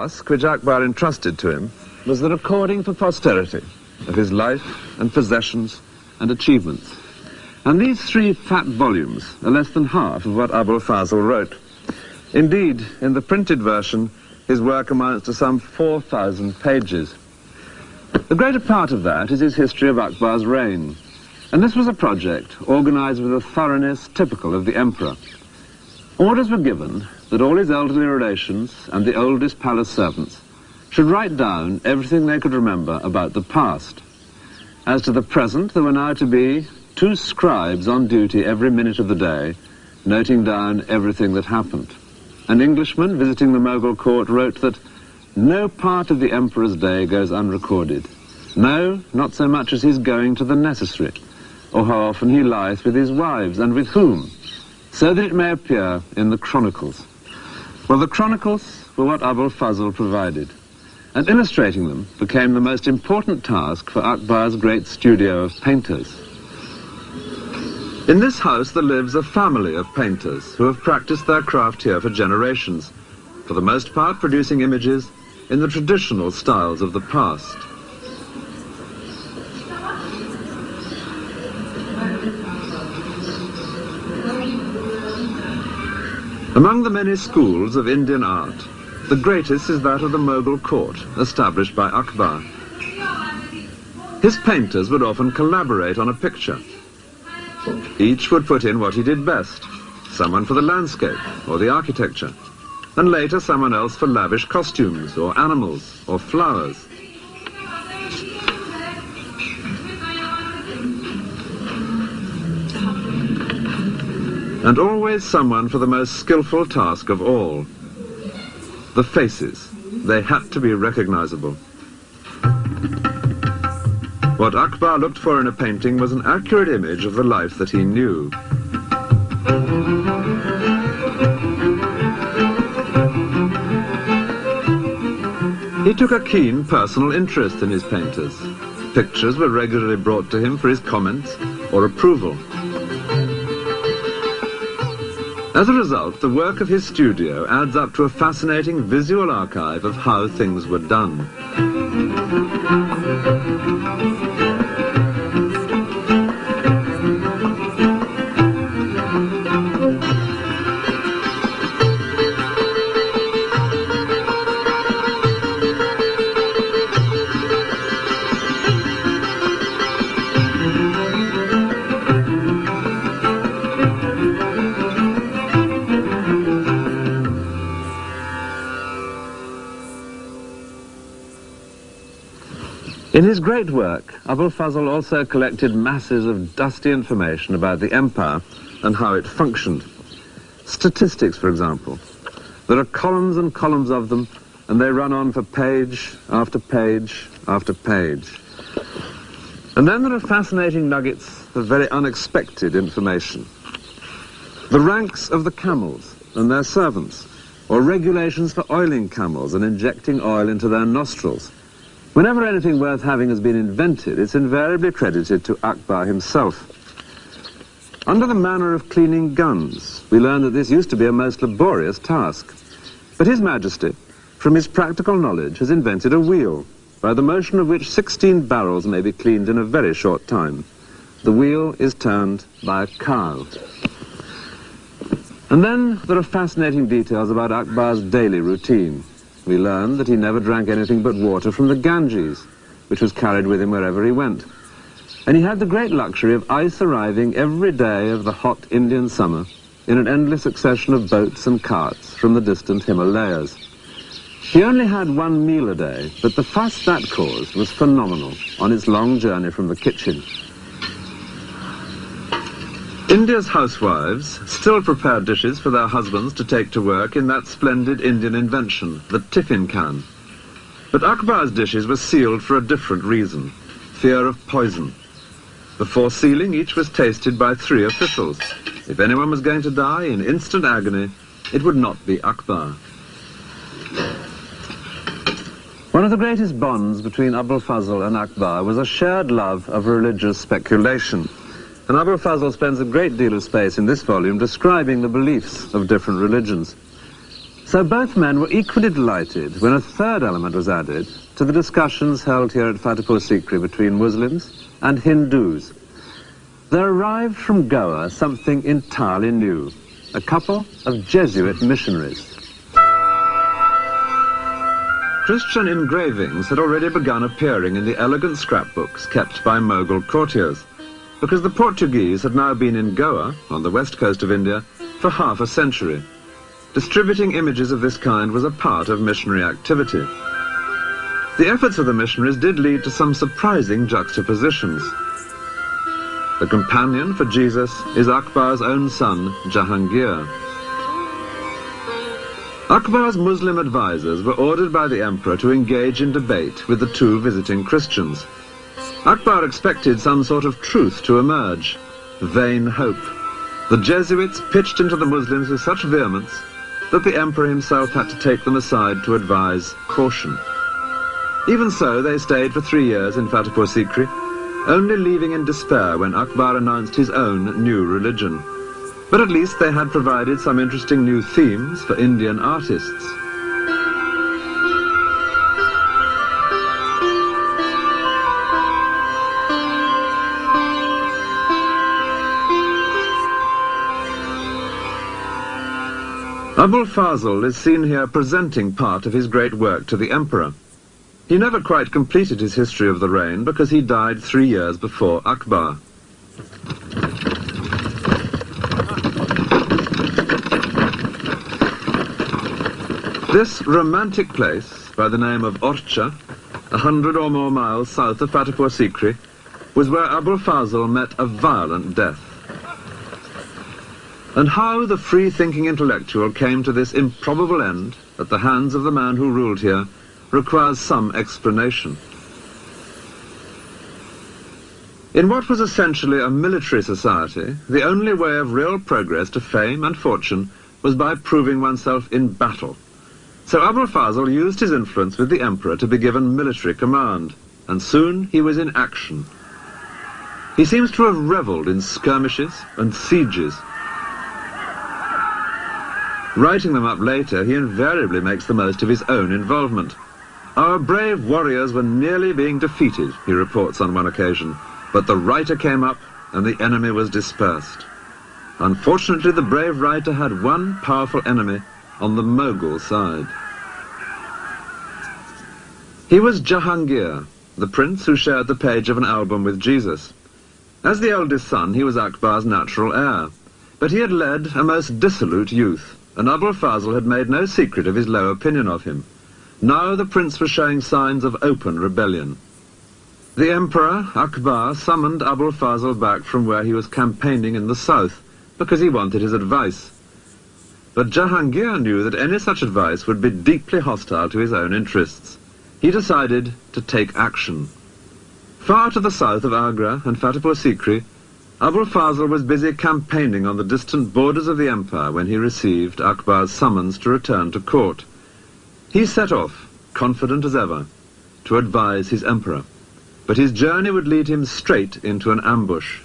task which Akbar entrusted to him was the recording for posterity of his life and possessions and achievements. And these 3 fat volumes are less than half of what Abul Fazl wrote. Indeed, in the printed version, his work amounts to some 4,000 pages. The greater part of that is his history of Akbar's reign, and this was a project organized with a thoroughness typical of the emperor. Orders were given that all his elderly relations and the oldest palace servants should write down everything they could remember about the past. As to the present, there were now to be 2 scribes on duty every minute of the day, noting down everything that happened. An Englishman visiting the Moghul court wrote that no part of the emperor's day goes unrecorded. No, not so much as his going to the necessary, or how often he lieth with his wives, and with whom, so that it may appear in the chronicles. Well, the chronicles were what Abul Fazl provided, and illustrating them became the most important task for Akbar's great studio of painters. In this house there lives a family of painters who have practiced their craft here for generations, for the most part producing images in the traditional styles of the past. Among the many schools of Indian art, the greatest is that of the Moghul court, established by Akbar. His painters would often collaborate on a picture. Each would put in what he did best, someone for the landscape or the architecture, and later someone else for lavish costumes or animals or flowers. And always someone for the most skillful task of all, the faces. They had to be recognizable. What Akbar looked for in a painting was an accurate image of the life that he knew. He took a keen personal interest in his painters. Pictures were regularly brought to him for his comments or approval. As a result, the work of his studio adds up to a fascinating visual archive of how things were done. In his great work, Abul Fazl also collected masses of dusty information about the empire and how it functioned. Statistics, for example. There are columns and columns of them, and they run on for page after page after page. And then there are fascinating nuggets of very unexpected information. The ranks of the camels and their servants, or regulations for oiling camels and injecting oil into their nostrils. Whenever anything worth having has been invented, it's invariably credited to Akbar himself. Under the manner of cleaning guns, we learn that this used to be a most laborious task. But His Majesty, from his practical knowledge, has invented a wheel, by the motion of which 16 barrels may be cleaned in a very short time. The wheel is turned by a cow. And then there are fascinating details about Akbar's daily routine. We learn that he never drank anything but water from the Ganges, which was carried with him wherever he went. And he had the great luxury of ice arriving every day of the hot Indian summer in an endless succession of boats and carts from the distant Himalayas. He only had 1 meal a day, but the fuss that caused was phenomenal on its long journey from the kitchen. India's housewives still prepare dishes for their husbands to take to work in that splendid Indian invention, the tiffin can. But Akbar's dishes were sealed for a different reason, fear of poison. Before sealing, each was tasted by 3 officials. If anyone was going to die in instant agony, it would not be Akbar. One of the greatest bonds between Abul Fazl and Akbar was a shared love of religious speculation. And Abul Fazl spends a great deal of space in this volume describing the beliefs of different religions. So both men were equally delighted when a third element was added to the discussions held here at Fatehput Sikri between Muslims and Hindus. There arrived from Goa something entirely new, a couple of Jesuit missionaries. Christian engravings had already begun appearing in the elegant scrapbooks kept by Moghul courtiers, because the Portuguese had now been in Goa, on the west coast of India, for half a century. Distributing images of this kind was a part of missionary activity. The efforts of the missionaries did lead to some surprising juxtapositions. The companion for Jesus is Akbar's own son, Jahangir. Akbar's Muslim advisors were ordered by the emperor to engage in debate with the two visiting Christians. Akbar expected some sort of truth to emerge. Vain hope. The Jesuits pitched into the Muslims with such vehemence that the emperor himself had to take them aside to advise caution. Even so, they stayed for 3 years in Fatehput Sikri, only leaving in despair when Akbar announced his own new religion. But at least they had provided some interesting new themes for Indian artists. Abul Fazl is seen here presenting part of his great work to the emperor. He never quite completed his history of the reign because he died 3 years before Akbar. This romantic place, by the name of Orcha, 100 or more miles south of Fatehput Sikri, was where Abul Fazl met a violent death. And how the free-thinking intellectual came to this improbable end at the hands of the man who ruled here requires some explanation. In what was essentially a military society, the only way of real progress to fame and fortune was by proving oneself in battle. So Abul Fazl used his influence with the emperor to be given military command, and soon he was in action. He seems to have revelled in skirmishes and sieges. Writing them up later, he invariably makes the most of his own involvement. Our brave warriors were nearly being defeated, he reports on one occasion, but the writer came up and the enemy was dispersed. Unfortunately, the brave writer had one powerful enemy on the Moghul side. He was Jahangir, the prince who shared the page of an album with Jesus. As the eldest son, he was Akbar's natural heir, but he had led a most dissolute youth, and Abul Fazl had made no secret of his low opinion of him. Now the prince was showing signs of open rebellion. The emperor, Akbar, summoned Abul Fazl back from where he was campaigning in the south, because he wanted his advice. But Jahangir knew that any such advice would be deeply hostile to his own interests. He decided to take action. Far to the south of Agra and Fatehput Sikri, Abul Fazl was busy campaigning on the distant borders of the empire when he received Akbar's summons to return to court. He set off, confident as ever, to advise his emperor. But his journey would lead him straight into an ambush.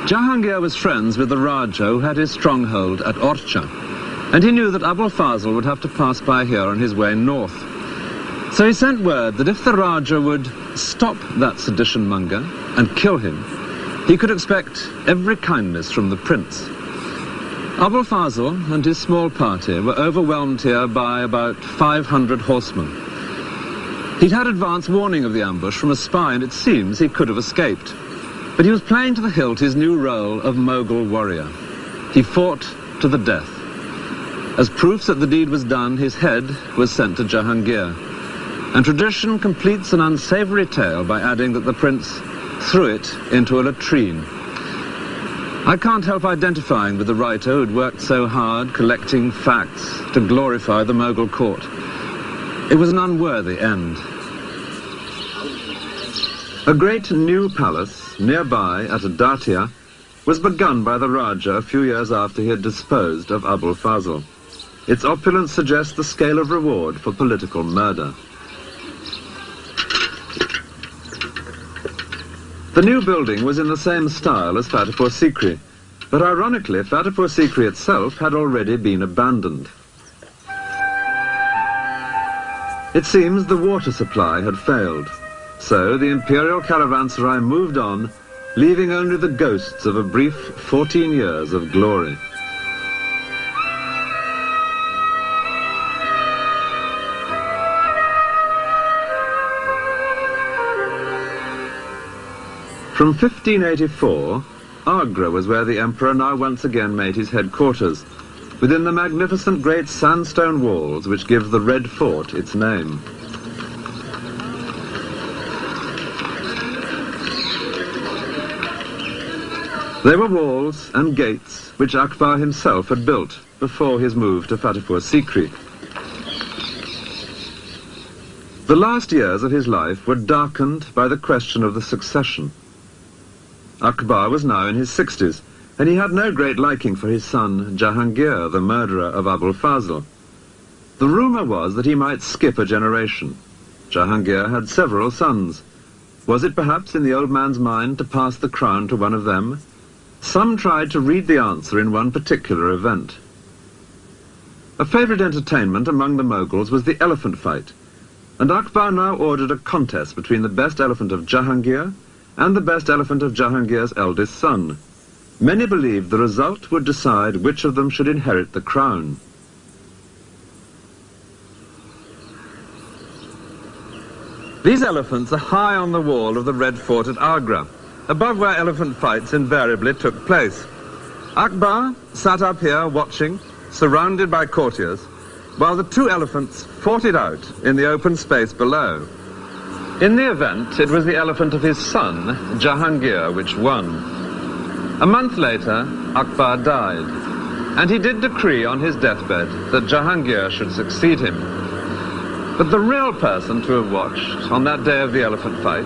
Jahangir was friends with the Raja who had his stronghold at Orcha, and he knew that Abul Fazl would have to pass by here on his way north. So he sent word that if the Raja would stop that sedition monger and kill him, he could expect every kindness from the prince. Abul Fazl and his small party were overwhelmed here by about 500 horsemen. He'd had advance warning of the ambush from a spy, and it seems he could have escaped. But he was playing to the hilt his new role of Moghul warrior. He fought to the death. As proofs that the deed was done, his head was sent to Jahangir. And tradition completes an unsavory tale by adding that the prince threw it into a latrine. I can't help identifying with the writer who'd worked so hard collecting facts to glorify the Moghul court. It was an unworthy end. A great new palace nearby at Datia was begun by the Raja a few years after he had disposed of Abul Fazl. Its opulence suggests the scale of reward for political murder. The new building was in the same style as Fatehput Sikri, but ironically Fatehput Sikri itself had already been abandoned. It seems the water supply had failed, so the imperial caravanserai moved on, leaving only the ghosts of a brief 14 years of glory. From 1584, Agra was where the emperor now once again made his headquarters, within the magnificent great sandstone walls which give the Red Fort its name. They were walls and gates which Akbar himself had built before his move to Fatehput Sikri. The last years of his life were darkened by the question of the succession. Akbar was now in his 60s, and he had no great liking for his son Jahangir, the murderer of Abul Fazl. The rumour was that he might skip a generation. Jahangir had several sons. Was it perhaps in the old man's mind to pass the crown to one of them? Some tried to read the answer in one particular event. A favourite entertainment among the Moguls was the elephant fight, and Akbar now ordered a contest between the best elephant of Jahangir and the best elephant of Jahangir's eldest son. Many believed the result would decide which of them should inherit the crown. These elephants are high on the wall of the Red Fort at Agra, above where elephant fights invariably took place. Akbar sat up here watching, surrounded by courtiers, while the two elephants fought it out in the open space below. In the event, it was the elephant of his son, Jahangir, which won. A month later, Akbar died, and he did decree on his deathbed that Jahangir should succeed him. But the real person to have watched on that day of the elephant fight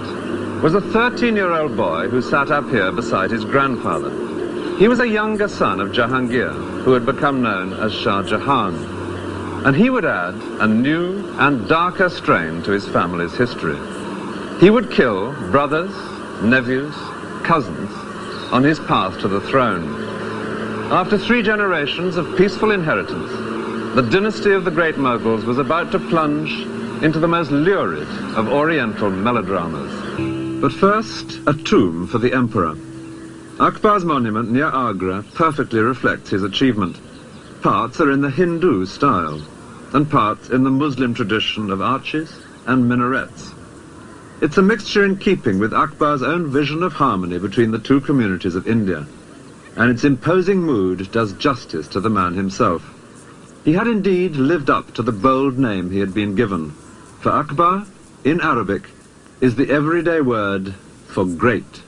was a 13-year-old boy who sat up here beside his grandfather. He was a younger son of Jahangir, who had become known as Shah Jahan, and he would add a new and darker strain to his family's history. He would kill brothers, nephews, cousins on his path to the throne. After 3 generations of peaceful inheritance, the dynasty of the great Moguls was about to plunge into the most lurid of Oriental melodramas. But first, a tomb for the emperor. Akbar's monument near Agra perfectly reflects his achievement. Parts are in the Hindu style, and parts in the Muslim tradition of arches and minarets. It's a mixture in keeping with Akbar's own vision of harmony between the two communities of India, and its imposing mood does justice to the man himself. He had indeed lived up to the bold name he had been given, for Akbar, in Arabic, is the everyday word for great.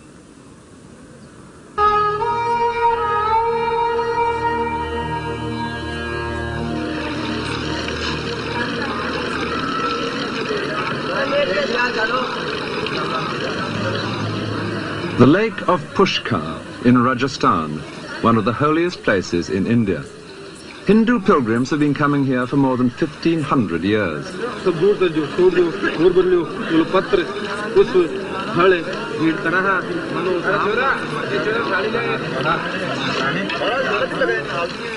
The lake of Pushkar in Rajasthan, one of the holiest places in India. Hindu pilgrims have been coming here for more than 1,500 years.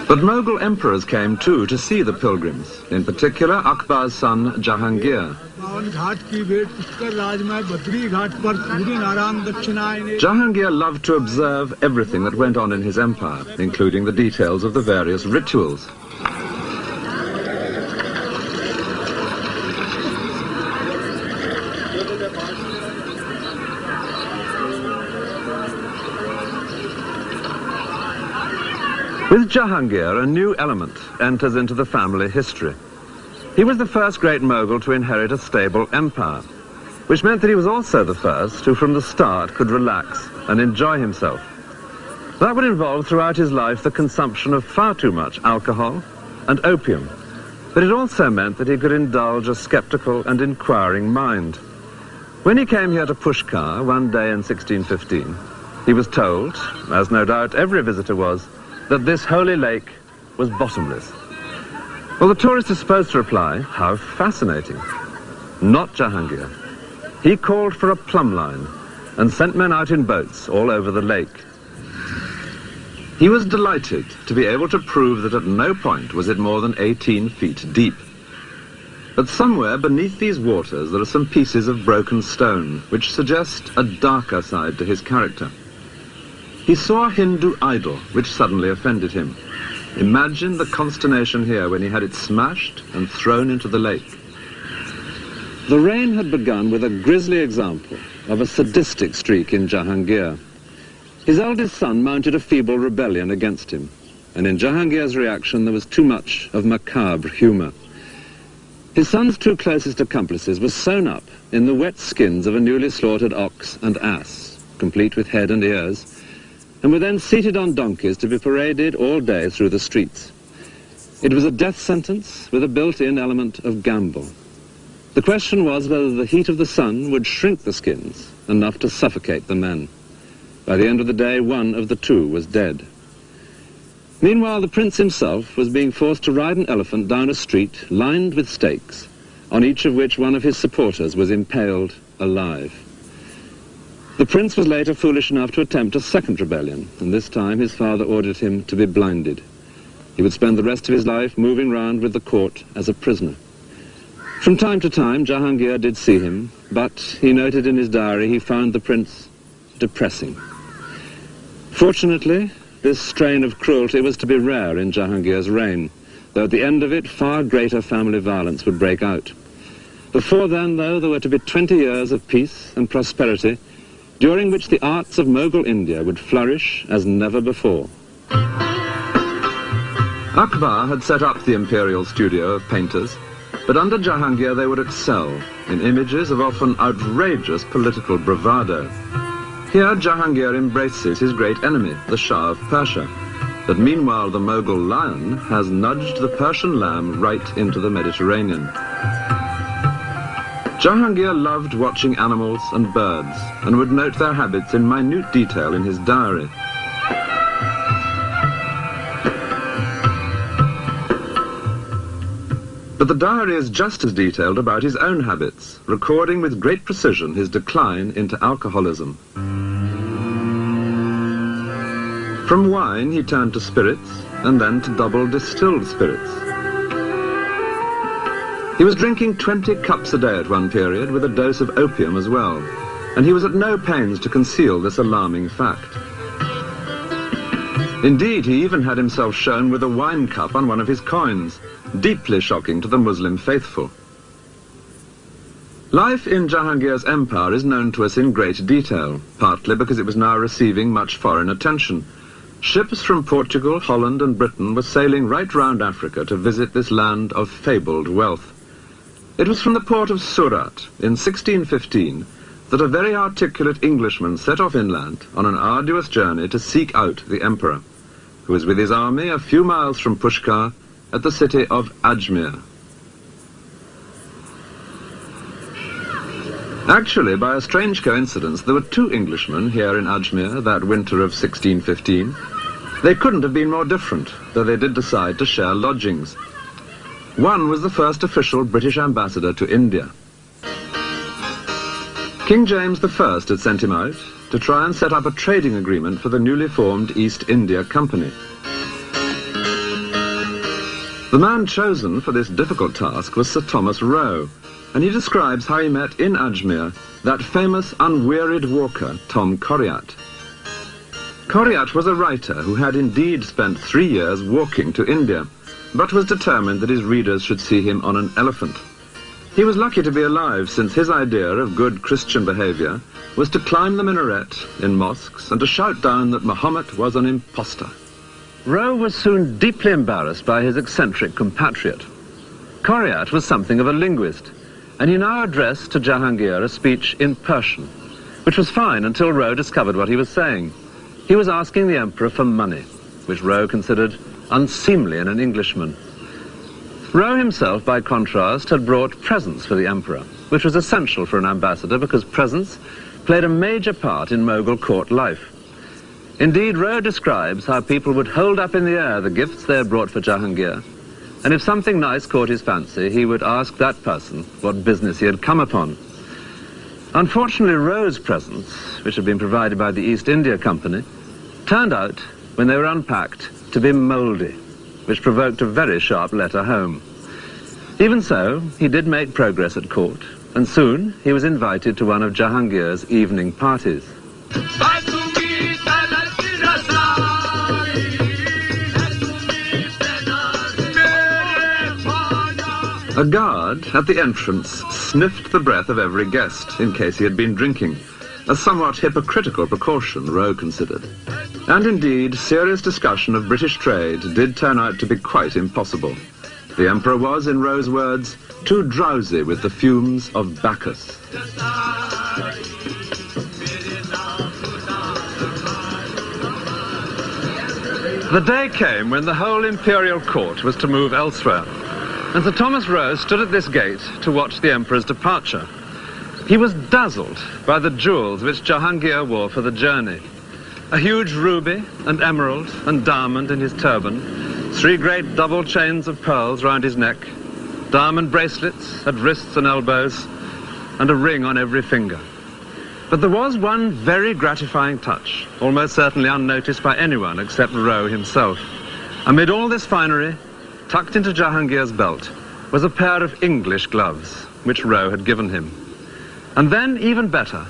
But Moghul emperors came too to see the pilgrims, in particular Akbar's son Jahangir. Jahangir loved to observe everything that went on in his empire, including the details of the various rituals. With Jahangir, a new element enters into the family history. He was the first great Moghul to inherit a stable empire, which meant that he was also the first who from the start could relax and enjoy himself. That would involve throughout his life the consumption of far too much alcohol and opium, but it also meant that he could indulge a skeptical and inquiring mind. When he came here to Pushkar one day in 1615, he was told, as no doubt every visitor was, that this holy lake was bottomless. Well, the tourist is supposed to reply, how fascinating. Not Jahangir. He called for a plumb line and sent men out in boats all over the lake. He was delighted to be able to prove that at no point was it more than 18 feet deep. But somewhere beneath these waters there are some pieces of broken stone which suggest a darker side to his character. He saw a Hindu idol which suddenly offended him. Imagine the consternation here when he had it smashed and thrown into the lake. The reign had begun with a grisly example of a sadistic streak in Jahangir. His eldest son mounted a feeble rebellion against him, and in Jahangir's reaction there was too much of macabre humour. His son's two closest accomplices were sewn up in the wet skins of a newly slaughtered ox and ass, complete with head and ears, and were then seated on donkeys to be paraded all day through the streets. It was a death sentence with a built-in element of gamble. The question was whether the heat of the sun would shrink the skins enough to suffocate the men. By the end of the day, one of the two was dead. Meanwhile, the prince himself was being forced to ride an elephant down a street lined with stakes, on each of which one of his supporters was impaled alive. The prince was later foolish enough to attempt a second rebellion, and this time his father ordered him to be blinded. He would spend the rest of his life moving round with the court as a prisoner. From time to time, Jahangir did see him, but he noted in his diary he found the prince depressing. Fortunately, this strain of cruelty was to be rare in Jahangir's reign, though at the end of it far greater family violence would break out. Before then, though, there were to be 20 years of peace and prosperity, during which the arts of Moghul India would flourish as never before. Akbar had set up the imperial studio of painters, but under Jahangir they would excel in images of often outrageous political bravado. Here Jahangir embraces his great enemy, the Shah of Persia, but meanwhile the Moghul lion has nudged the Persian lamb right into the Mediterranean. Jahangir loved watching animals and birds, and would note their habits in minute detail in his diary. But the diary is just as detailed about his own habits, recording with great precision his decline into alcoholism. From wine he turned to spirits, and then to double distilled spirits. He was drinking 20 cups a day at one period, with a dose of opium as well, and he was at no pains to conceal this alarming fact. Indeed, he even had himself shown with a wine cup on one of his coins, deeply shocking to the Muslim faithful. Life in Jahangir's empire is known to us in great detail, partly because it was now receiving much foreign attention. Ships from Portugal, Holland and Britain were sailing right round Africa to visit this land of fabled wealth. It was from the port of Surat in 1615 that a very articulate Englishman set off inland on an arduous journey to seek out the emperor, who was with his army a few miles from Pushkar at the city of Ajmer. Actually, by a strange coincidence, there were two Englishmen here in Ajmer that winter of 1615. They couldn't have been more different, though they did decide to share lodgings. One was the first official British ambassador to India. King James I had sent him out to try and set up a trading agreement for the newly formed East India Company. The man chosen for this difficult task was Sir Thomas Roe, and he describes how he met in Ajmer that famous unwearied walker, Tom Coriat. Coriat was a writer who had indeed spent 3 years walking to India, but was determined that his readers should see him on an elephant. He was lucky to be alive, since his idea of good Christian behavior was to climb the minaret in mosques and to shout down that Muhammad was an impostor. Roe was soon deeply embarrassed by his eccentric compatriot. Coriat was something of a linguist, and he now addressed to Jahangir a speech in Persian, which was fine until Roe discovered what he was saying. He was asking the emperor for money, which Roe considered unseemly in an Englishman. Roe himself, by contrast, had brought presents for the emperor, which was essential for an ambassador because presents played a major part in Moghul court life. Indeed, Roe describes how people would hold up in the air the gifts they had brought for Jahangir, and if something nice caught his fancy, he would ask that person what business he had come upon. Unfortunately, Roe's presents, which had been provided by the East India Company, turned out, when they were unpacked, to be mouldy, which provoked a very sharp letter home. Even so, he did make progress at court, and soon he was invited to one of Jahangir's evening parties. A guard at the entrance sniffed the breath of every guest in case he had been drinking, a somewhat hypocritical precaution, Rowe considered. And indeed, serious discussion of British trade did turn out to be quite impossible. The Emperor was, in Rowe's words, too drowsy with the fumes of Bacchus. The day came when the whole imperial court was to move elsewhere, and Sir Thomas Rowe stood at this gate to watch the Emperor's departure. He was dazzled by the jewels which Jahangir wore for the journey. A huge ruby and emerald and diamond in his turban, 3 great double chains of pearls round his neck, diamond bracelets at wrists and elbows, and a ring on every finger. But there was one very gratifying touch, almost certainly unnoticed by anyone except Rowe himself. Amid all this finery, tucked into Jahangir's belt, was a pair of English gloves, which Rowe had given him. And then, even better,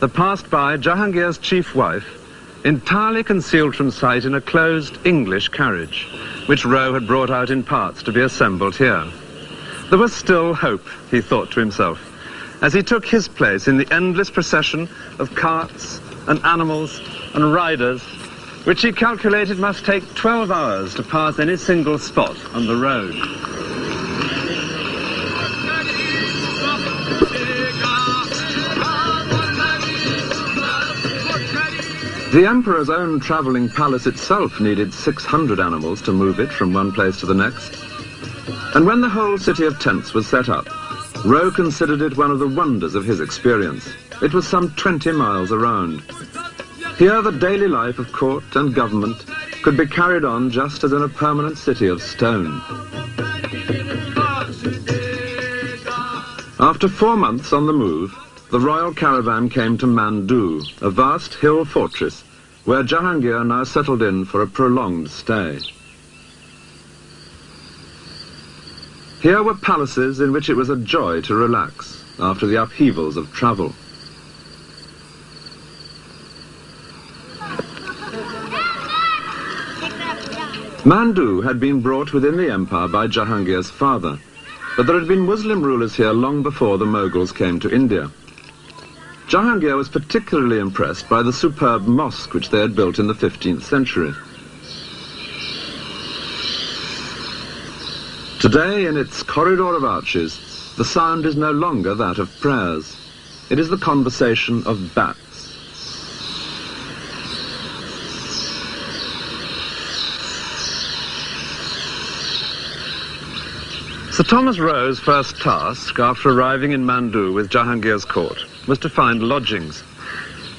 there passed by Jahangir's chief wife, entirely concealed from sight in a closed English carriage, which Rowe had brought out in parts to be assembled here. There was still hope, he thought to himself, as he took his place in the endless procession of carts and animals and riders, which he calculated must take 12 hours to pass any single spot on the road. The Emperor's own travelling palace itself needed 600 animals to move it from one place to the next. And when the whole city of tents was set up, Rowe considered it one of the wonders of his experience. It was some 20 miles around. Here the daily life of court and government could be carried on just as in a permanent city of stone. After 4 months on the move, the royal caravan came to Mandu, a vast hill fortress where Jahangir now settled in for a prolonged stay. Here were palaces in which it was a joy to relax after the upheavals of travel. Mandu had been brought within the empire by Jahangir's father, but there had been Muslim rulers here long before the Moguls came to India. Jahangir was particularly impressed by the superb mosque which they had built in the 15th century. Today, in its corridor of arches, the sound is no longer that of prayers. It is the conversation of bats. Sir Thomas Rowe's first task, after arriving in Mandu with Jahangir's court, was to find lodgings.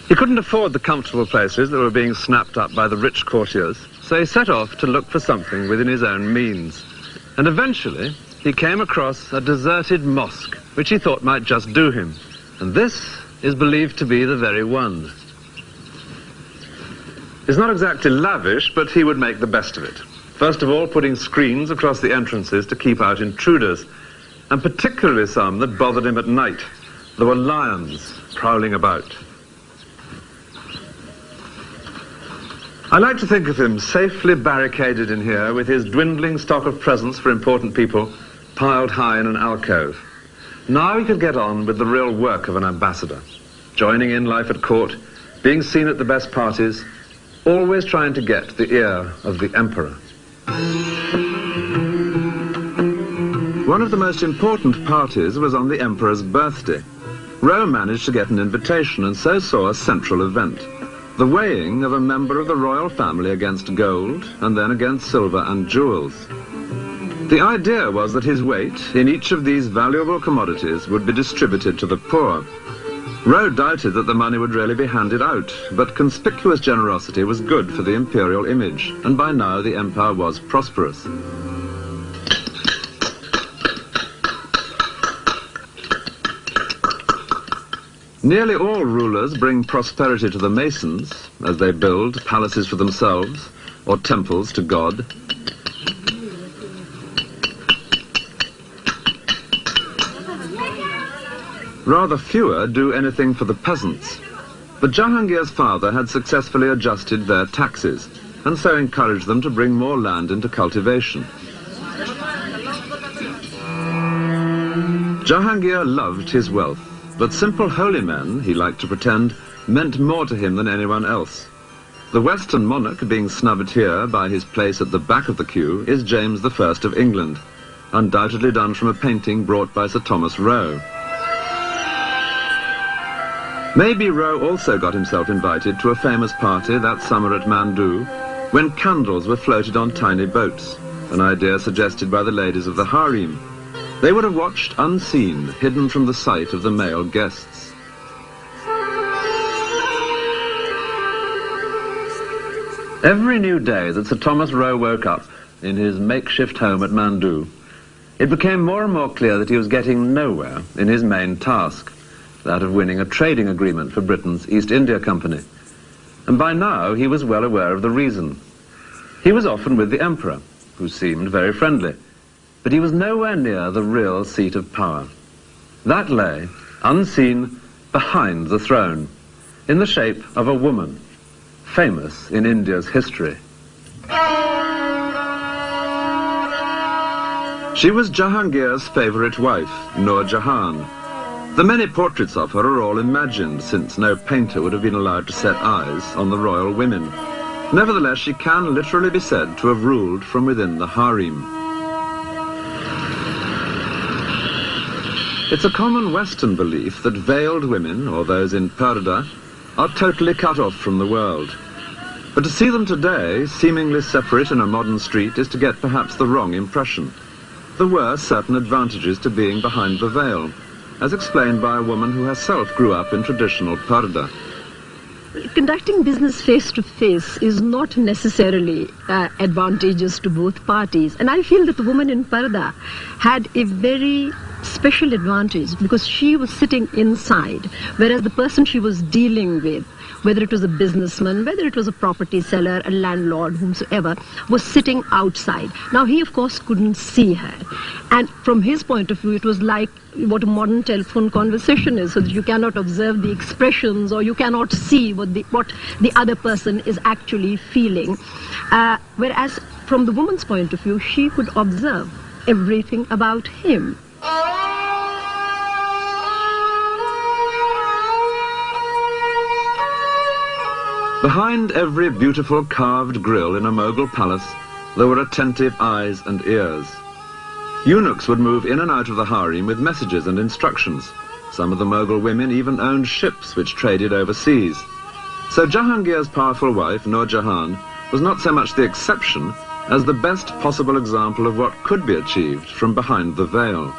He couldn't afford the comfortable places that were being snapped up by the rich courtiers, so he set off to look for something within his own means. And eventually, he came across a deserted mosque, which he thought might just do him. And this is believed to be the very one. It's not exactly lavish, but he would make the best of it. First of all, putting screens across the entrances to keep out intruders, and particularly some that bothered him at night. There were lions prowling about. I like to think of him safely barricaded in here with his dwindling stock of presents for important people piled high in an alcove. Now he could get on with the real work of an ambassador, joining in life at court, being seen at the best parties, always trying to get the ear of the emperor. One of the most important parties was on the emperor's birthday. Rowe managed to get an invitation and so saw a central event, the weighing of a member of the royal family against gold and then against silver and jewels. The idea was that his weight in each of these valuable commodities would be distributed to the poor. Rowe doubted that the money would really be handed out, but conspicuous generosity was good for the imperial image, and by now the empire was prosperous. Nearly all rulers bring prosperity to the masons as they build palaces for themselves or temples to God. Rather fewer do anything for the peasants. But Jahangir's father had successfully adjusted their taxes, and so encouraged them to bring more land into cultivation. Jahangir loved his wealth, but simple holy men, he liked to pretend, meant more to him than anyone else. The Western monarch being snubbed here by his place at the back of the queue is James I of England, undoubtedly done from a painting brought by Sir Thomas Roe. Maybe Roe also got himself invited to a famous party that summer at Mandu, when candles were floated on tiny boats, an idea suggested by the ladies of the harem. They would have watched unseen, hidden from the sight of the male guests. Every new day that Sir Thomas Roe woke up in his makeshift home at Mandu, it became more and more clear that he was getting nowhere in his main task, that of winning a trading agreement for Britain's East India Company. And by now he was well aware of the reason. He was often with the Emperor, who seemed very friendly, but he was nowhere near the real seat of power. That lay, unseen, behind the throne, in the shape of a woman, famous in India's history. She was Jahangir's favourite wife, Nur Jahan. The many portraits of her are all imagined, since no painter would have been allowed to set eyes on the royal women. Nevertheless, she can literally be said to have ruled from within the harem. It's a common Western belief that veiled women, or those in purdah, are totally cut off from the world. But to see them today, seemingly separate in a modern street, is to get perhaps the wrong impression. There were certain advantages to being behind the veil, as explained by a woman who herself grew up in traditional purdah. Conducting business face-to-face is not necessarily advantageous to both parties. And I feel that the woman in purdah had a very special advantage because she was sitting inside, whereas the person she was dealing with, whether it was a businessman, whether it was a property seller, a landlord, whomsoever, was sitting outside. Now, he, of course, couldn't see her. And from his point of view, it was like what a modern telephone conversation is, so that you cannot observe the expressions or you cannot see what the other person is actually feeling. Whereas, from the woman's point of view, she could observe everything about him. Behind every beautiful carved grille in a Moghul palace, there were attentive eyes and ears. Eunuchs would move in and out of the harem with messages and instructions. Some of the Moghul women even owned ships which traded overseas. So Jahangir's powerful wife, Nur Jahan, was not so much the exception as the best possible example of what could be achieved from behind the veil.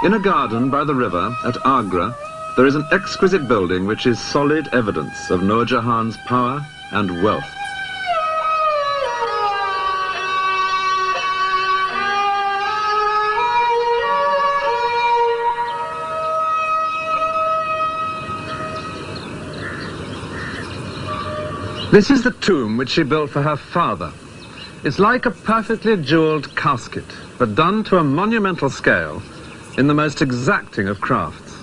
In a garden by the river at Agra, there is an exquisite building which is solid evidence of Nur Jahan's power and wealth. This is the tomb which she built for her father. It's like a perfectly jewelled casket, but done to a monumental scale in the most exacting of crafts.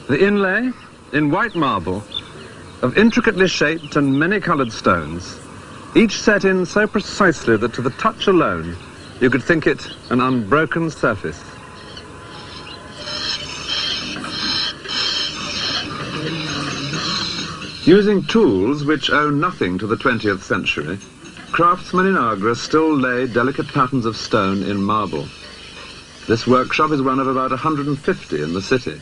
The inlay, in white marble, of intricately shaped and many-coloured stones, each set in so precisely that to the touch alone you could think it an unbroken surface. Using tools which owe nothing to the 20th century, craftsmen in Agra still lay delicate patterns of stone in marble. This workshop is one of about 150 in the city.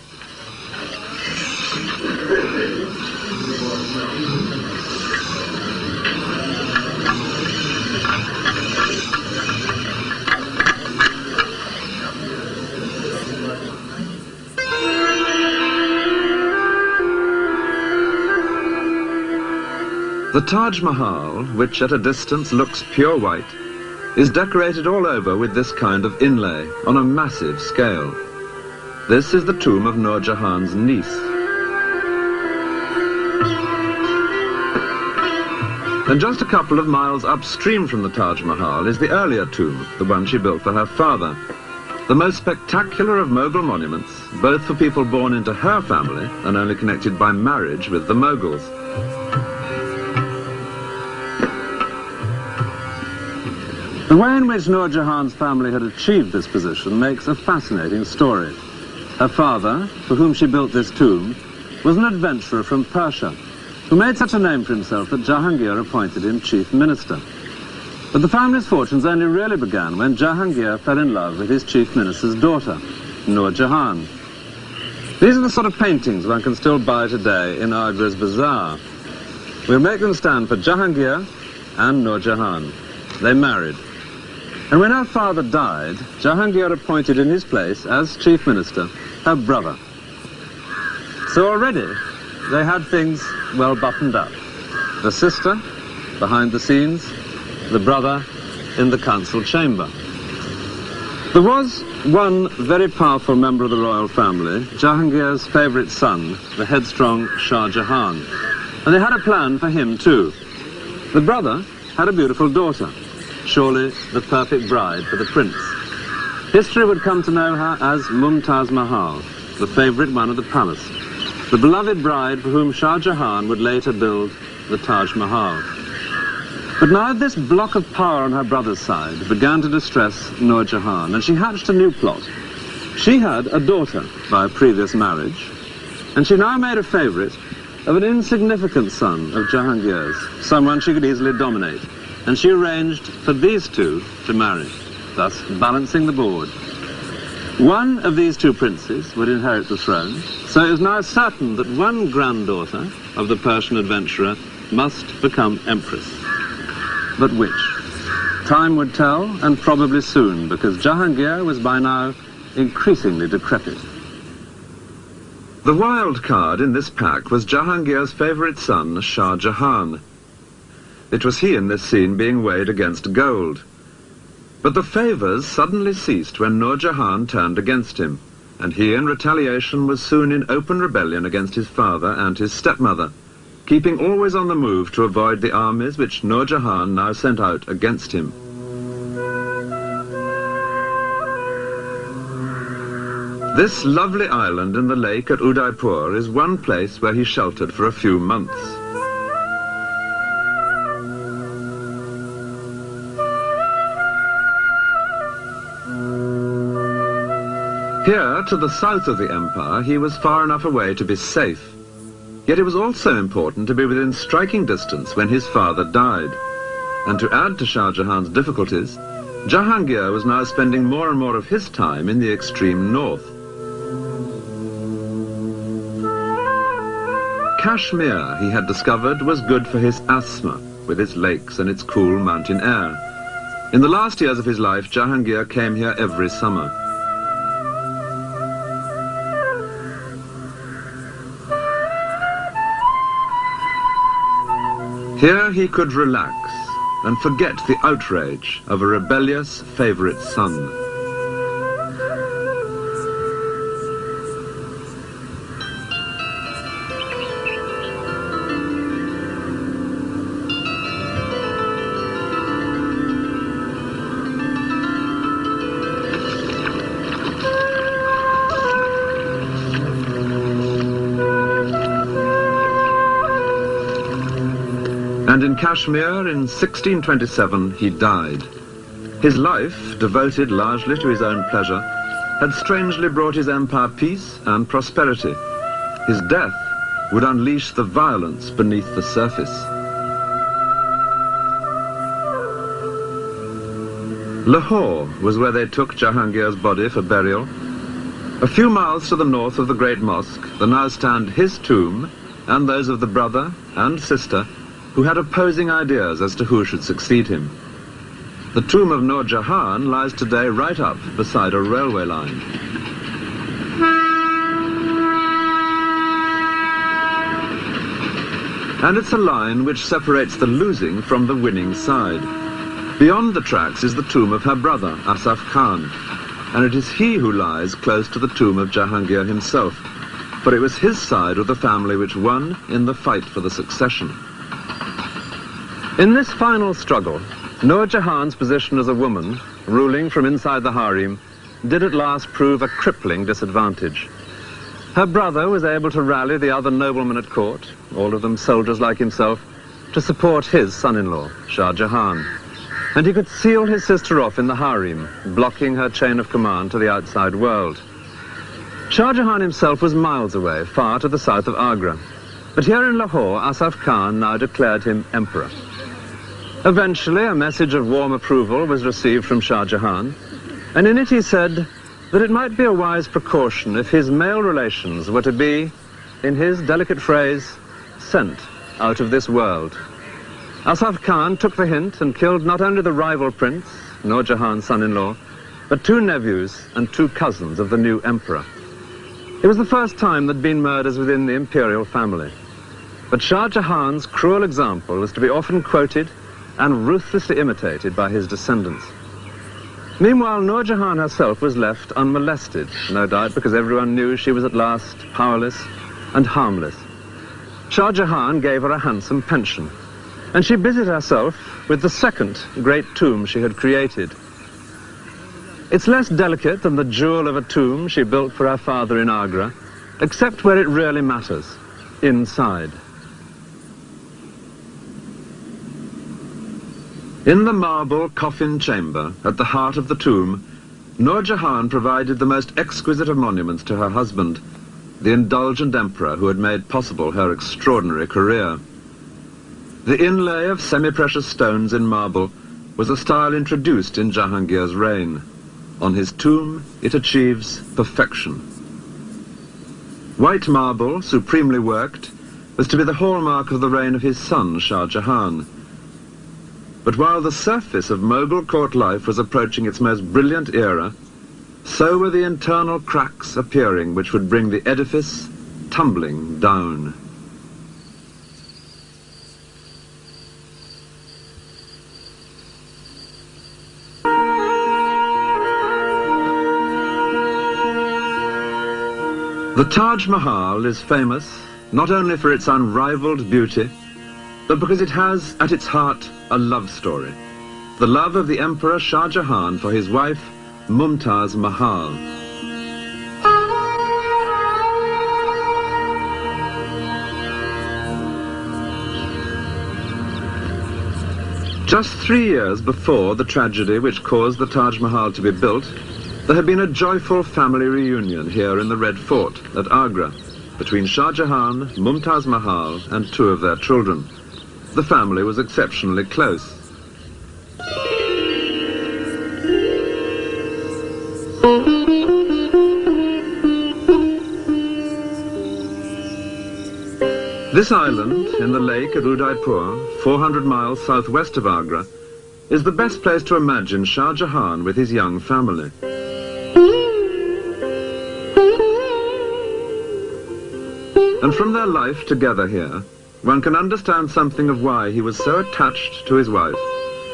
The Taj Mahal, which at a distance looks pure white, is decorated all over with this kind of inlay on a massive scale. This is the tomb of Nur Jahan's niece. And just a couple of miles upstream from the Taj Mahal is the earlier tomb, the one she built for her father. The most spectacular of Mughal monuments, both for people born into her family and only connected by marriage with the Moghuls. The way in which Nur Jahan's family had achieved this position makes a fascinating story. Her father, for whom she built this tomb, was an adventurer from Persia, who made such a name for himself that Jahangir appointed him chief minister. But the family's fortunes only really began when Jahangir fell in love with his chief minister's daughter, Nur Jahan. These are the sort of paintings one can still buy today in Agra's bazaar. We'll make them stand for Jahangir and Nur Jahan. They married. And when her father died, Jahangir appointed in his place, as chief minister, her brother. So already, they had things well buttoned up. The sister, behind the scenes, the brother in the council chamber. There was one very powerful member of the royal family, Jahangir's favourite son, the headstrong Shah Jahan. And they had a plan for him too. The brother had a beautiful daughter, surely the perfect bride for the prince. History would come to know her as Mumtaz Mahal, the favourite one of the palace, the beloved bride for whom Shah Jahan would later build the Taj Mahal. But now this block of power on her brother's side began to distress Nur Jahan, and she hatched a new plot. She had a daughter by a previous marriage, and she now made a favourite of an insignificant son of Jahangir's, someone she could easily dominate, and she arranged for these two to marry, thus balancing the board. One of these two princes would inherit the throne, so it was now certain that one granddaughter of the Persian adventurer must become empress. But which? Time would tell, and probably soon, because Jahangir was by now increasingly decrepit. The wild card in this pack was Jahangir's favourite son, Shah Jahan. It was he in this scene being weighed against gold. But the favours suddenly ceased when Nur Jahan turned against him, and he in retaliation was soon in open rebellion against his father and his stepmother, keeping always on the move to avoid the armies which Nur Jahan now sent out against him. This lovely island in the lake at Udaipur is one place where he sheltered for a few months. Here, to the south of the empire, he was far enough away to be safe. Yet it was also important to be within striking distance when his father died. And to add to Shah Jahan's difficulties, Jahangir was now spending more and more of his time in the extreme north. Kashmir, he had discovered, was good for his asthma, with its lakes and its cool mountain air. In the last years of his life, Jahangir came here every summer. Here he could relax and forget the outrage of a rebellious favourite son. And in Kashmir, in 1627, he died. His life, devoted largely to his own pleasure, had strangely brought his empire peace and prosperity. His death would unleash the violence beneath the surface. Lahore was where they took Jahangir's body for burial. A few miles to the north of the great mosque, there now stand his tomb and those of the brother and sister who had opposing ideas as to who should succeed him. The tomb of Nur Jahan lies today right up beside a railway line. And it's a line which separates the losing from the winning side. Beyond the tracks is the tomb of her brother, Asaf Khan. and it is he who lies close to the tomb of Jahangir himself, for it was his side of the family which won in the fight for the succession. In this final struggle, Nur Jahan's position as a woman, ruling from inside the harem, did at last prove a crippling disadvantage. Her brother was able to rally the other noblemen at court, all of them soldiers like himself, to support his son-in-law, Shah Jahan. And he could seal his sister off in the harem, blocking her chain of command to the outside world. Shah Jahan himself was miles away, far to the south of Agra. But here in Lahore, Asaf Khan now declared him emperor. Eventually, a message of warm approval was received from Shah Jahan, and in it he said that it might be a wise precaution if his male relations were to be, in his delicate phrase, sent out of this world. Asaf Khan took the hint and killed not only the rival prince, Nur Jahan's son-in-law, but 2 nephews and 2 cousins of the new emperor. It was the first time there'd been murders within the imperial family. But Shah Jahan's cruel example was to be often quoted and ruthlessly imitated by his descendants. Meanwhile, Nur Jahan herself was left unmolested, no doubt because everyone knew she was at last powerless and harmless. Shah Jahan gave her a handsome pension, and she busied herself with the second great tomb she had created. It's less delicate than the jewel of a tomb she built for her father in Agra, except where it really matters, inside. In the marble coffin chamber at the heart of the tomb, Nur Jahan provided the most exquisite of monuments to her husband, the indulgent emperor who had made possible her extraordinary career. The inlay of semi-precious stones in marble was a style introduced in Jahangir's reign. On his tomb, it achieves perfection. White marble, supremely worked, was to be the hallmark of the reign of his son, Shah Jahan. But while the surface of Moghul court life was approaching its most brilliant era, so were the internal cracks appearing which would bring the edifice tumbling down. The Taj Mahal is famous not only for its unrivaled beauty, but because it has at its heart a love story. The love of the Emperor Shah Jahan for his wife, Mumtaz Mahal. Just 3 years before the tragedy which caused the Taj Mahal to be built, there had been a joyful family reunion here in the Red Fort at Agra between Shah Jahan, Mumtaz Mahal and 2 of their children. The family was exceptionally close. This island in the lake at Udaipur, 400 miles southwest of Agra, is the best place to imagine Shah Jahan with his young family. And from their life together here, one can understand something of why he was so attached to his wife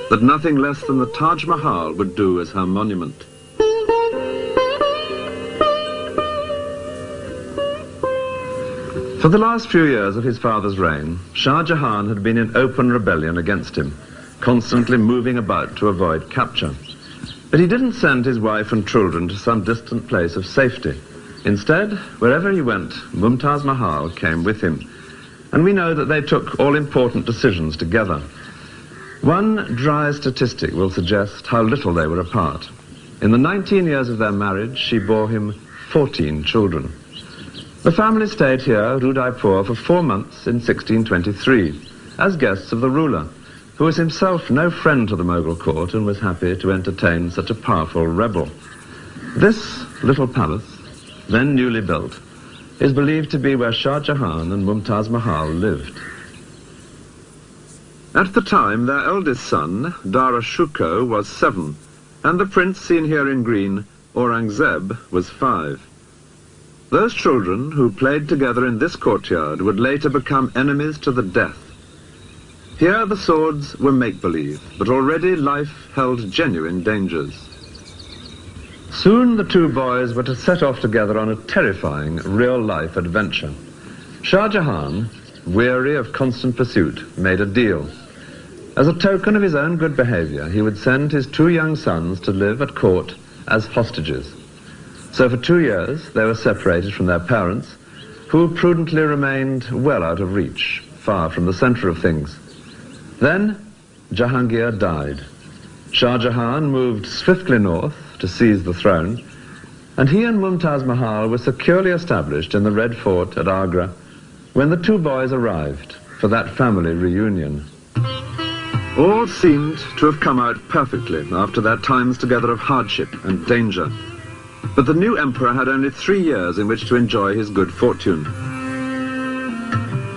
that nothing less than the Taj Mahal would do as her monument. For the last few years of his father's reign, Shah Jahan had been in open rebellion against him, constantly moving about to avoid capture. But he didn't send his wife and children to some distant place of safety. Instead, wherever he went, Mumtaz Mahal came with him. And we know that they took all-important decisions together. One dry statistic will suggest how little they were apart. In the 19 years of their marriage, she bore him 14 children. The family stayed here at Udaipur for 4 months in 1623, as guests of the ruler, who was himself no friend to the Moghul court and was happy to entertain such a powerful rebel. This little palace, then newly built, is believed to be where Shah Jahan and Mumtaz Mahal lived. At the time, their eldest son, Dara Shuko, was 7, and the prince seen here in green, Aurangzeb, was 5. Those children who played together in this courtyard would later become enemies to the death. Here the swords were make-believe, but already life held genuine dangers. Soon the two boys were to set off together on a terrifying real-life adventure. Shah Jahan, weary of constant pursuit, made a deal. As a token of his own good behavior, he would send his two young sons to live at court as hostages. So for 2 years they were separated from their parents, who prudently remained well out of reach, far from the center of things. Then Jahangir died. Shah Jahan moved swiftly north to seize the throne, and he and Mumtaz Mahal were securely established in the Red Fort at Agra when the two boys arrived for that family reunion. All seemed to have come out perfectly after their times together of hardship and danger. But the new emperor had only 3 years in which to enjoy his good fortune.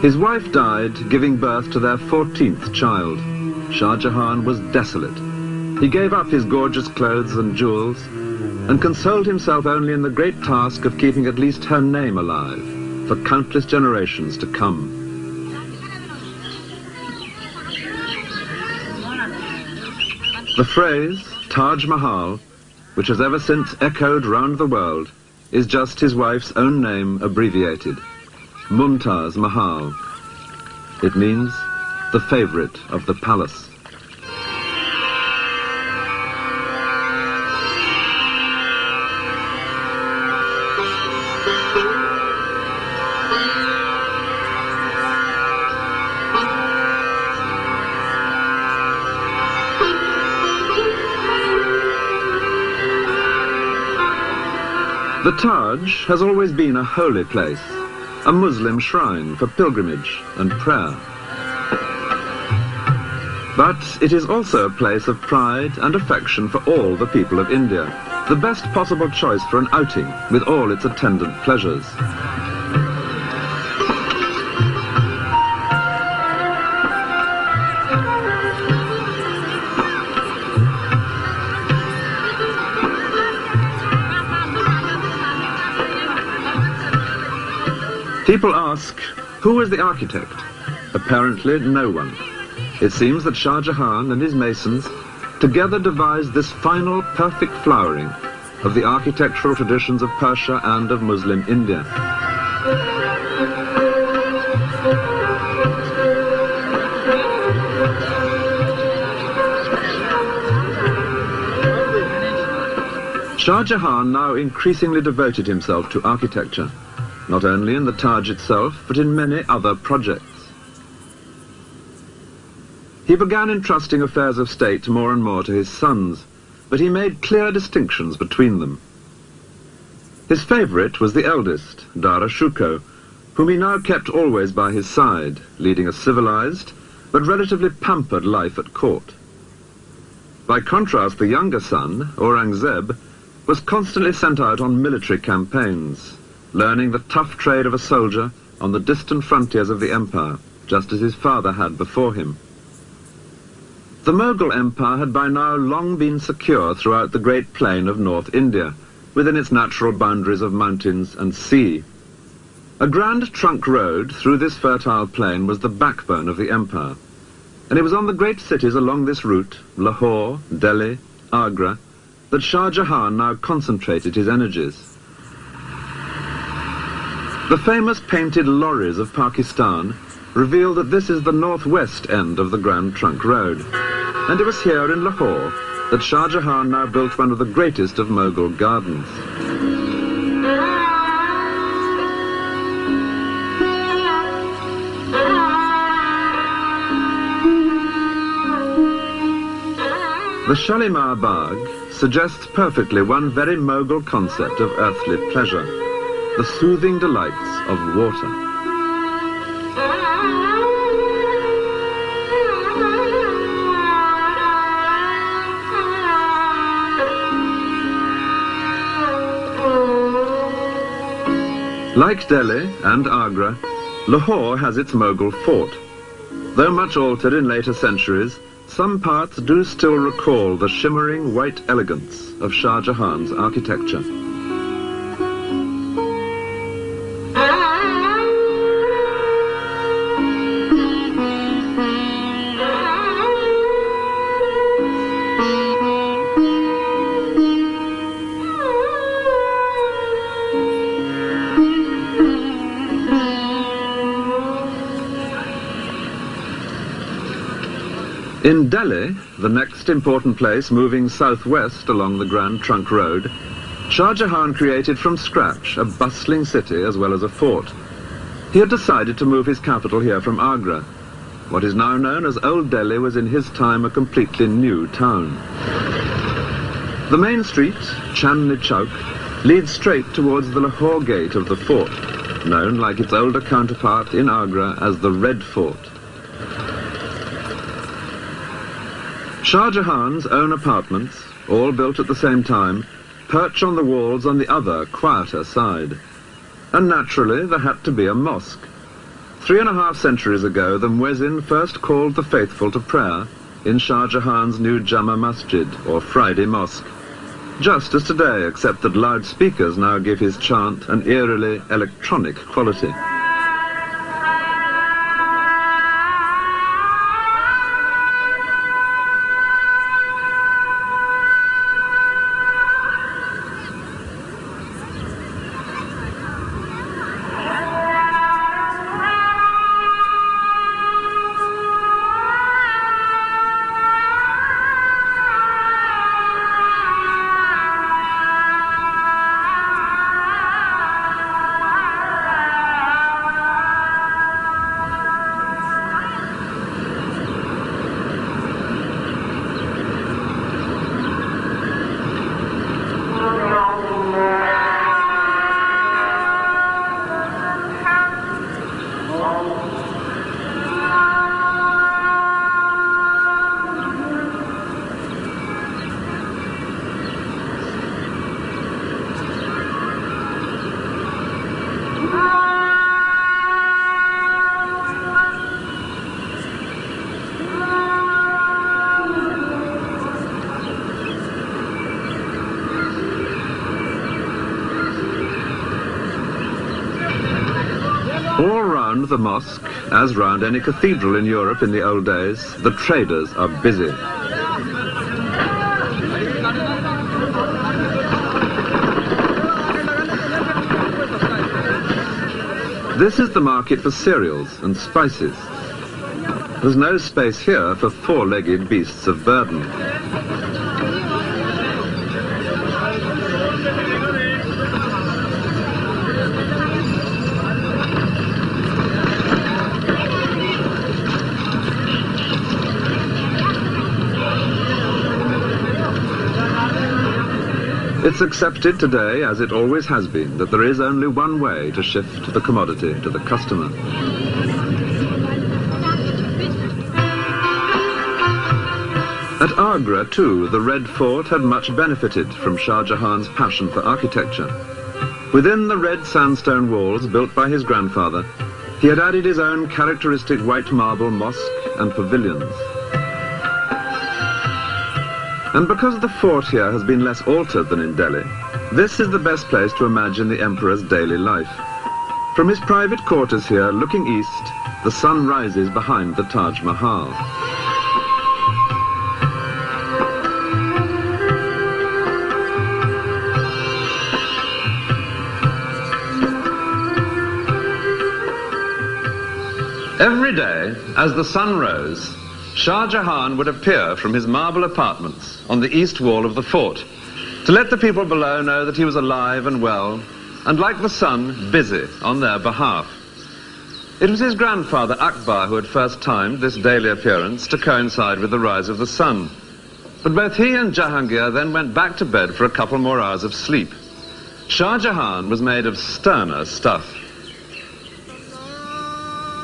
His wife died, giving birth to their 14th child. Shah Jahan was desolate. He gave up his gorgeous clothes and jewels and consoled himself only in the great task of keeping at least her name alive for countless generations to come. The phrase, Taj Mahal, which has ever since echoed round the world, is just his wife's own name abbreviated, Mumtaz Mahal. It means the favorite of the palace. The Taj has always been a holy place, a Muslim shrine for pilgrimage and prayer. But it is also a place of pride and affection for all the people of India, the best possible choice for an outing with all its attendant pleasures. People ask, who was the architect? Apparently no one. It seems that Shah Jahan and his masons together devised this final perfect flowering of the architectural traditions of Persia and of Muslim India. Shah Jahan now increasingly devoted himself to architecture, not only in the Taj itself, but in many other projects. He began entrusting affairs of state more and more to his sons, but he made clear distinctions between them. His favorite was the eldest, Dara Shuko, whom he now kept always by his side, leading a civilized but relatively pampered life at court. By contrast, the younger son, Aurangzeb, was constantly sent out on military campaigns, learning the tough trade of a soldier on the distant frontiers of the empire, just as his father had before him. The Moghul Empire had by now long been secure throughout the great plain of North India, within its natural boundaries of mountains and sea. A grand trunk road through this fertile plain was the backbone of the empire, and it was on the great cities along this route, Lahore, Delhi, Agra, that Shah Jahan now concentrated his energies. The famous painted lorries of Pakistan reveal that this is the northwest end of the Grand Trunk Road, and it was here in Lahore that Shah Jahan now built one of the greatest of Moghul gardens. The Shalimar Bagh suggests perfectly one very Moghul concept of earthly pleasure, the soothing delights of water. Like Delhi and Agra, Lahore has its Moghul fort. Though much altered in later centuries, some parts do still recall the shimmering white elegance of Shah Jahan's architecture. In Delhi, the next important place moving southwest along the Grand Trunk Road, Shah Jahan created from scratch a bustling city as well as a fort. He had decided to move his capital here from Agra. What is now known as Old Delhi was in his time a completely new town. The main street, Chandni Chowk, leads straight towards the Lahore gate of the fort, known like its older counterpart in Agra as the Red Fort. Shah Jahan's own apartments, all built at the same time, perch on the walls on the other, quieter side. And naturally, there had to be a mosque. 3.5 centuries ago, the muezzin first called the faithful to prayer in Shah Jahan's new Jama Masjid, or Friday Mosque. Just as today, except that loudspeakers now give his chant an eerily electronic quality. All round the mosque, as round any cathedral in Europe in the old days, the traders are busy. This is the market for cereals and spices. There's no space here for four-legged beasts of burden. It's accepted today, as it always has been, that there is only one way to shift the commodity to the customer. At Agra, too, the Red Fort had much benefited from Shah Jahan's passion for architecture. Within the red sandstone walls built by his grandfather, he had added his own characteristic white marble mosque and pavilions. And because the fort here has been less altered than in Delhi, this is the best place to imagine the emperor's daily life. From his private quarters here, looking east, the sun rises behind the Taj Mahal. Every day, as the sun rose, Shah Jahan would appear from his marble apartments on the east wall of the fort to let the people below know that he was alive and well, and like the sun, busy on their behalf. It was his grandfather Akbar who had first timed this daily appearance to coincide with the rise of the sun. But both he and Jahangir then went back to bed for a couple more hours of sleep. Shah Jahan was made of sterner stuff.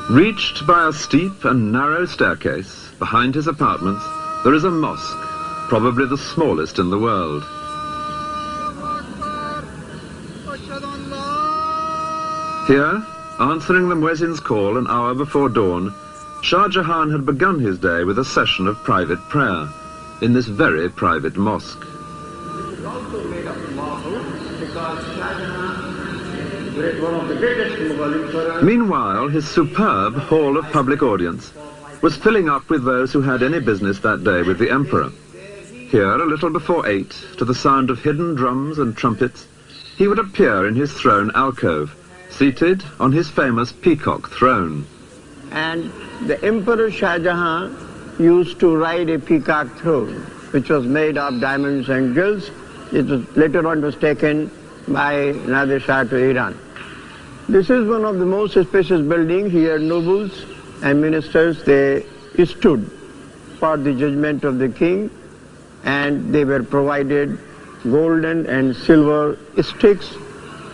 Reached by a steep and narrow staircase, behind his apartments, there is a mosque, probably the smallest in the world. Here, answering the muezzin's call an hour before dawn, Shah Jahan had begun his day with a session of private prayer in this very private mosque. It also made of marble because Shah Jahan was one of the greatest Moghul emperors. Meanwhile, his superb hall of public audience was filling up with those who had any business that day with the emperor. Here, a little before 8, to the sound of hidden drums and trumpets, he would appear in his throne alcove, seated on his famous peacock throne. And the Emperor Shah Jahan used to ride a peacock throne, which was made of diamonds and gills. It was later on was taken by Nadir Shah to Iran. This is one of the most spacious buildings. Here nobles and ministers, they stood for the judgment of the king, and they were provided golden and silver sticks,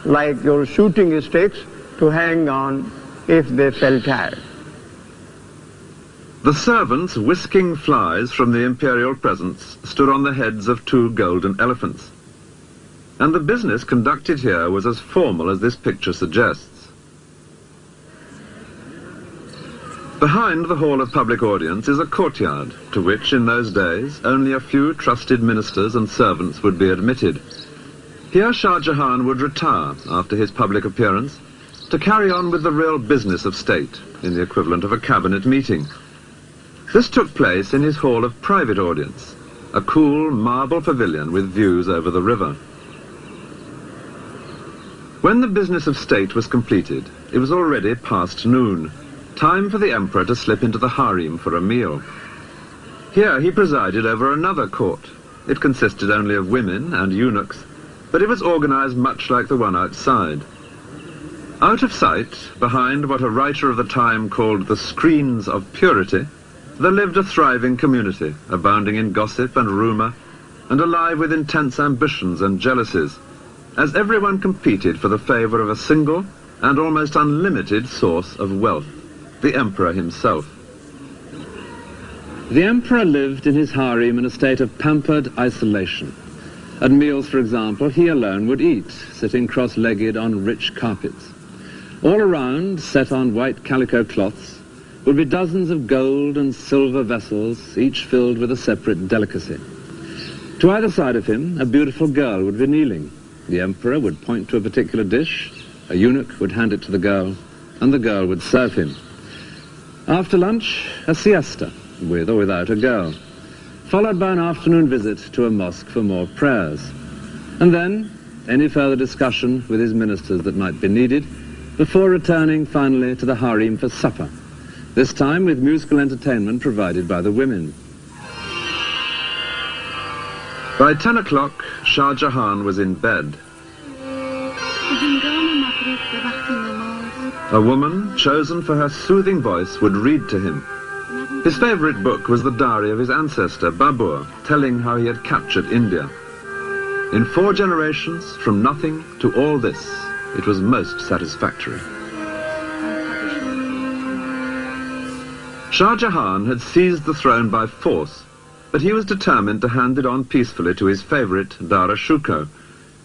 like your shooting sticks, to hang on if they felt tired. The servants whisking flies from the imperial presence stood on the heads of 2 golden elephants. And the business conducted here was as formal as this picture suggests. Behind the hall of public audience is a courtyard, to which in those days only a few trusted ministers and servants would be admitted. Here Shah Jahan would retire after his public appearance to carry on with the real business of state, in the equivalent of a cabinet meeting. This took place in his hall of private audience, a cool marble pavilion with views over the river. When the business of state was completed, it was already past noon, time for the emperor to slip into the harem for a meal. Here he presided over another court. It consisted only of women and eunuchs, but it was organized much like the one outside. Out of sight, behind what a writer of the time called the screens of purity, there lived a thriving community, abounding in gossip and rumor, and alive with intense ambitions and jealousies, as everyone competed for the favor of a single and almost unlimited source of wealth, the emperor himself. The emperor lived in his harem in a state of pampered isolation. At meals, for example, he alone would eat, sitting cross-legged on rich carpets. All around, set on white calico cloths, would be dozens of gold and silver vessels, each filled with a separate delicacy. To either side of him, a beautiful girl would be kneeling. The emperor would point to a particular dish, a eunuch would hand it to the girl, and the girl would serve him. After lunch, a siesta, with or without a girl, followed by an afternoon visit to a mosque for more prayers. And then, any further discussion with his ministers that might be needed, before returning finally to the harem for supper, this time with musical entertainment provided by the women. By 10 o'clock, Shah Jahan was in bed. A woman, chosen for her soothing voice, would read to him. His favorite book was the diary of his ancestor, Babur, telling how he had captured India. In 4 generations, from nothing to all this, it was most satisfactory. Shah Jahan had seized the throne by force, but he was determined to hand it on peacefully to his favorite, Dara Shuko,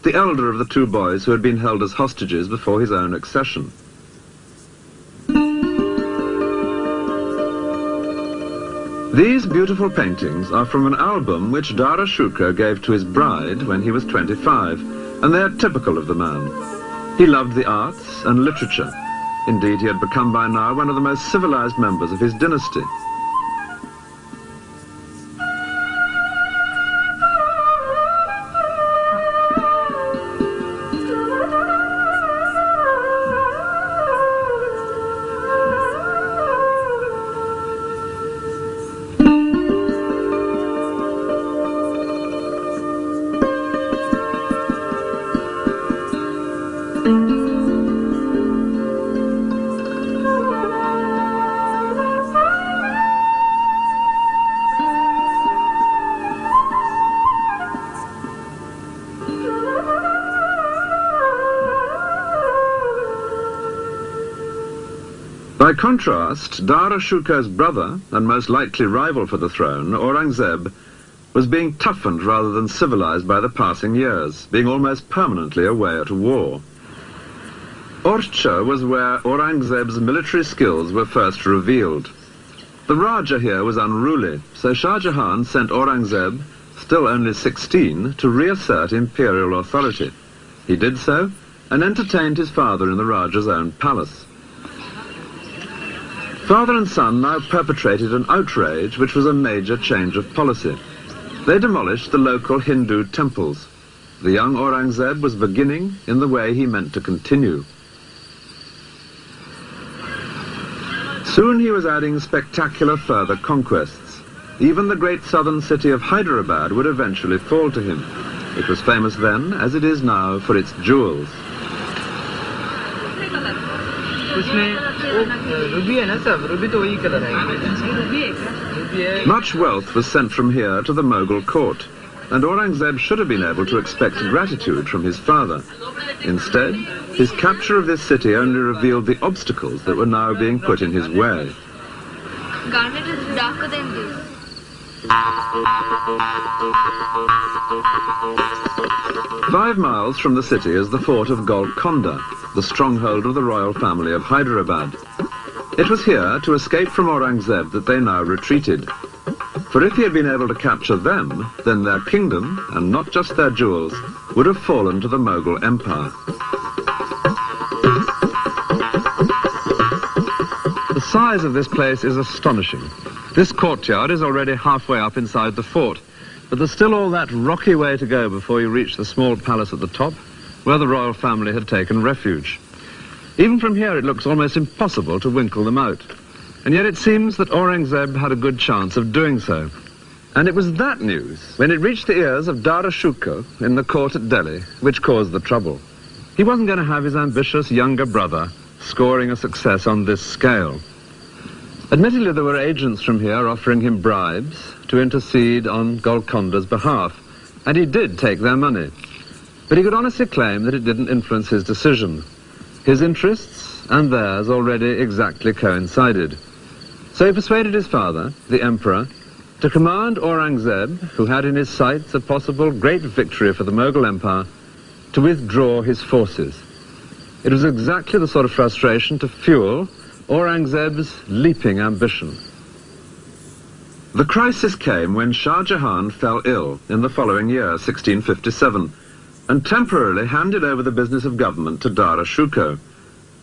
the elder of the 2 boys who had been held as hostages before his own accession. These beautiful paintings are from an album which Dara Shuko gave to his bride when he was 25, and they are typical of the man. He loved the arts and literature. Indeed, he had become by now one of the most civilized members of his dynasty. By contrast, Dara Shuko's brother, and most likely rival for the throne, Aurangzeb, was being toughened rather than civilized by the passing years, being almost permanently away at war. Orcha was where Aurangzeb's military skills were first revealed. The Raja here was unruly, so Shah Jahan sent Aurangzeb, still only 16, to reassert imperial authority. He did so, and entertained his father in the Raja's own palace. Father and son now perpetrated an outrage which was a major change of policy. They demolished the local Hindu temples. The young Aurangzeb was beginning in the way he meant to continue. Soon he was adding spectacular further conquests. Even the great southern city of Hyderabad would eventually fall to him. It was famous then, as it is now, for its jewels. Much wealth was sent from here to the Moghul court, and Aurangzeb should have been able to expect gratitude from his father. Instead, his capture of this city only revealed the obstacles that were now being put in his way. Garnet is darker than this. 5 miles from the city is the fort of Golconda, the stronghold of the royal family of Hyderabad. It was here, to escape from Aurangzeb, that they now retreated. For if he had been able to capture them, then their kingdom, and not just their jewels, would have fallen to the Moghul Empire. The size of this place is astonishing. This courtyard is already halfway up inside the fort, but there's still all that rocky way to go before you reach the small palace at the top, where the royal family had taken refuge. Even from here it looks almost impossible to winkle them out. And yet it seems that Aurangzeb had a good chance of doing so. And it was that news, when it reached the ears of Dara Shikoh in the court at Delhi, which caused the trouble. He wasn't going to have his ambitious younger brother scoring a success on this scale. Admittedly, there were agents from here offering him bribes to intercede on Golconda's behalf, and he did take their money. But he could honestly claim that it didn't influence his decision. His interests and theirs already exactly coincided. So he persuaded his father, the emperor, to command Aurangzeb, who had in his sights a possible great victory for the Moghul Empire, to withdraw his forces. It was exactly the sort of frustration to fuel Aurangzeb's leaping ambition. The crisis came when Shah Jahan fell ill in the following year, 1657, and temporarily handed over the business of government to Dara Shikoh.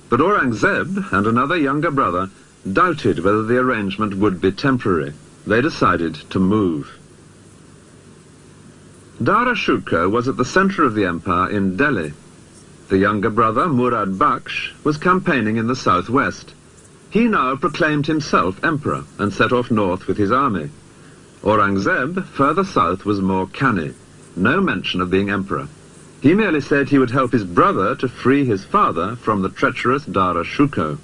But Aurangzeb and another younger brother doubted whether the arrangement would be temporary. They decided to move. Dara Shikoh was at the center of the empire in Delhi. The younger brother, Murad Bakhsh, was campaigning in the southwest. He now proclaimed himself emperor and set off north with his army. Aurangzeb, further south, was more canny. No mention of being emperor. He merely said he would help his brother to free his father from the treacherous Dara Shikoh.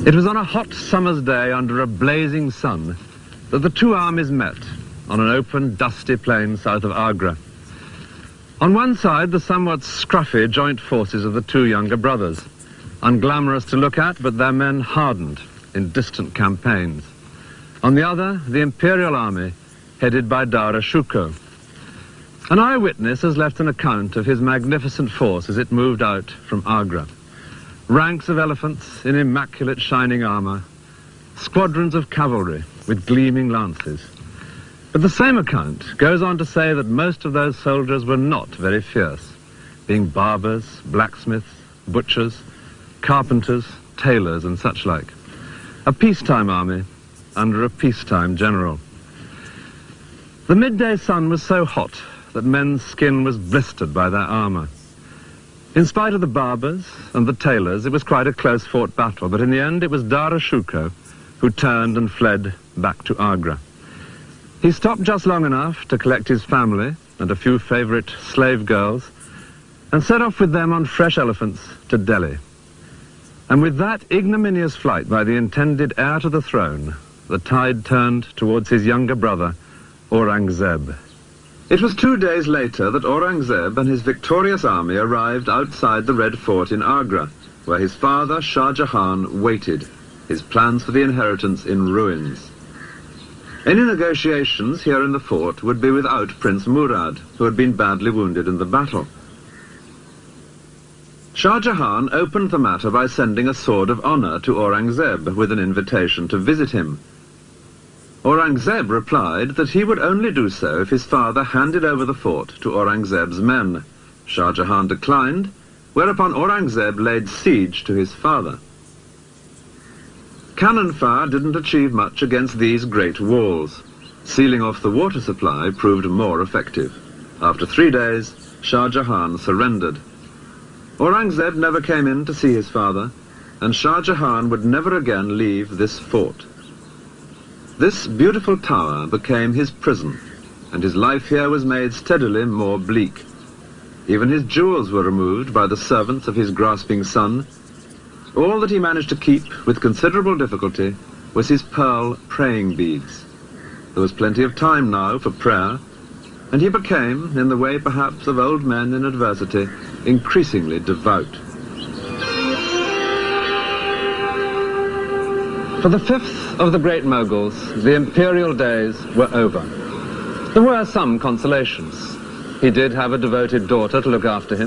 It was on a hot summer's day under a blazing sun that the two armies met on an open, dusty plain south of Agra. On one side, the somewhat scruffy joint forces of the two younger brothers, unglamorous to look at, but their men hardened in distant campaigns. On the other, the imperial army, headed by Dara Shikoh. An eyewitness has left an account of his magnificent force as it moved out from Agra. Ranks of elephants in immaculate shining armor, squadrons of cavalry with gleaming lances. But the same account goes on to say that most of those soldiers were not very fierce, being barbers, blacksmiths, butchers, carpenters, tailors and such like. A peacetime army under a peacetime general. The midday sun was so hot that men's skin was blistered by their armor. In spite of the barbers and the tailors, it was quite a close-fought battle, but in the end it was Dara Shikoh who turned and fled back to Agra. He stopped just long enough to collect his family and a few favorite slave girls and set off with them on fresh elephants to Delhi. And with that ignominious flight by the intended heir to the throne, the tide turned towards his younger brother, Aurangzeb. It was 2 days later that Aurangzeb and his victorious army arrived outside the Red Fort in Agra, where his father, Shah Jahan, waited, his plans for the inheritance in ruins. Any negotiations here in the fort would be without Prince Murad, who had been badly wounded in the battle. Shah Jahan opened the matter by sending a sword of honor to Aurangzeb with an invitation to visit him. Aurangzeb replied that he would only do so if his father handed over the fort to Aurangzeb's men. Shah Jahan declined, whereupon Aurangzeb laid siege to his father. Cannon fire didn't achieve much against these great walls. Sealing off the water supply proved more effective. After 3 days, Shah Jahan surrendered. Aurangzeb never came in to see his father, and Shah Jahan would never again leave this fort. This beautiful tower became his prison, and his life here was made steadily more bleak. Even his jewels were removed by the servants of his grasping son. All that he managed to keep with considerable difficulty was his pearl praying beads. There was plenty of time now for prayer, and he became, in the way perhaps of old men in adversity, increasingly devout. For the fifth of the great Moguls, the imperial days were over. There were some consolations. He did have a devoted daughter to look after him.